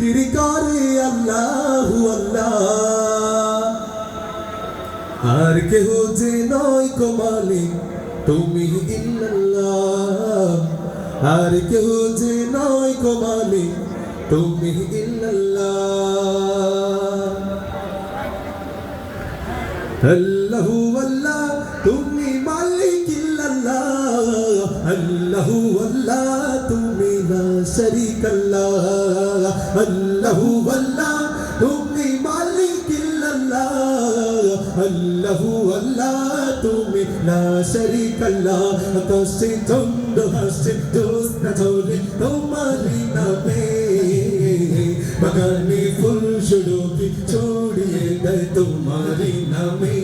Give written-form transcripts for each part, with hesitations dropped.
জিকির করে আল্লাহু আল্লাহ। আর কেহ যে নয় গো মালিক তুমি ইল্লাল্লাহ, আর কেহ যে নয় গো মালিক তুমি ইল্লাল্লাহ। আল্লাহু আল্লাহ তুমি মালিক ইল্লাল্লাহ, আল্লাহু আল্লাহ তুমি লা শারীকা আল্লাহ, আল্লাহু আল্লাহ তুমি মালিক ইল্লাল্লাহ, আল্লাহু আল্লাহ তুমি লা শারীকা আল্লাহ। আকাশে চন্দ্র হাসে জ্যোৎস্না ঝরে তোমারই নামে, বাগানে ফুল সুরভি ছড়িয়ে দেয় তোমারই নামে।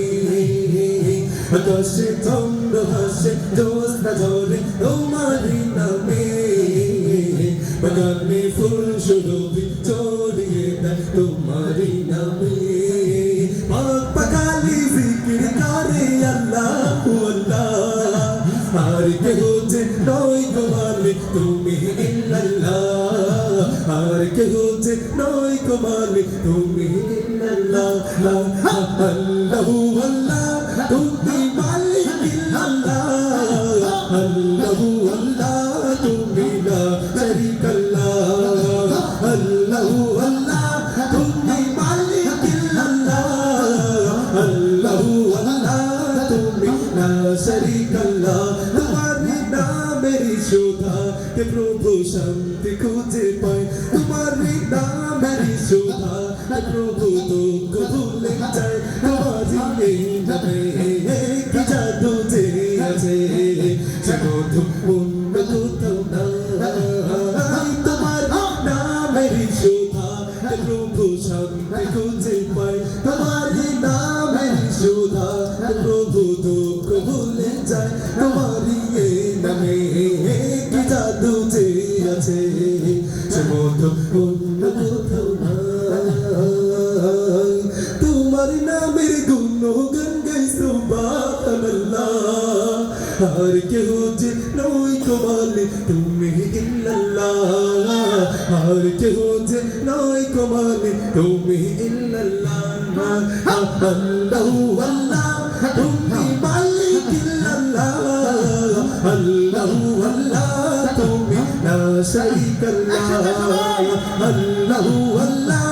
আকাশে চন্দ্র হাসে জ্যোৎস্না ঝরে তোমারই নামে, বাগানে ফুল সুরভি ছড়িয়ে দেয় তোমারই নামে। পাক পাখালি জিকির করে আল্লাহু আল্লাহ, আর কেহ যে নয় গো মালিক তুমি ইল্লাল্লাহ, আর কেহ যে নয় গো মালিক তুমি ইল্লাল্লাহ। আল্লাহু আল্লাহ তুমি মালিক ইল্লাল্লাহ, আল্লাহু আল্লাহ তুমি লা শারীকা আল্লাহ, আল্লাহু আল্লাহ তুমি মালিক ইল্লাল্লাহ, আল্লাহু আল্লাহ তুমি লা শারীকা আল্লাহ। তোমারই নামের শোভা কে প্রভু শান্তি খুঁজে পায়, তোমারই নামের শোভা কে প্রভু দুঃখ ভুলে যায়। তোমারই নামে কি জাদু যে আছে সে মধু অন্য কোথাও নাই। তোমার নামের শোভা কে প্রভু শান্তি খুঁজে পায়, তোমারই নামের শোভা কে প্রভু দুঃখ ভুলে যায়। তোমারই নামে কি জাদু যে আছে সে মধু অন্য কোথাও নাই। তোমার নামের গুণগান গাই সুবহানাল্লাহ, আর কেহ যে নয় গো মালিক তুমি ইল্লাল্লাহ, আর কেহ যে নয় গো মালিক তুমি ইল্লাল্লাহ। আল্লাহু আল্লাহ তুমি মালিক ইল্লাল্লাহ, আল্লাহু আল্লাহ তুমি লা শারীকা আল্লাহ, আল্লাহু আল্লাহ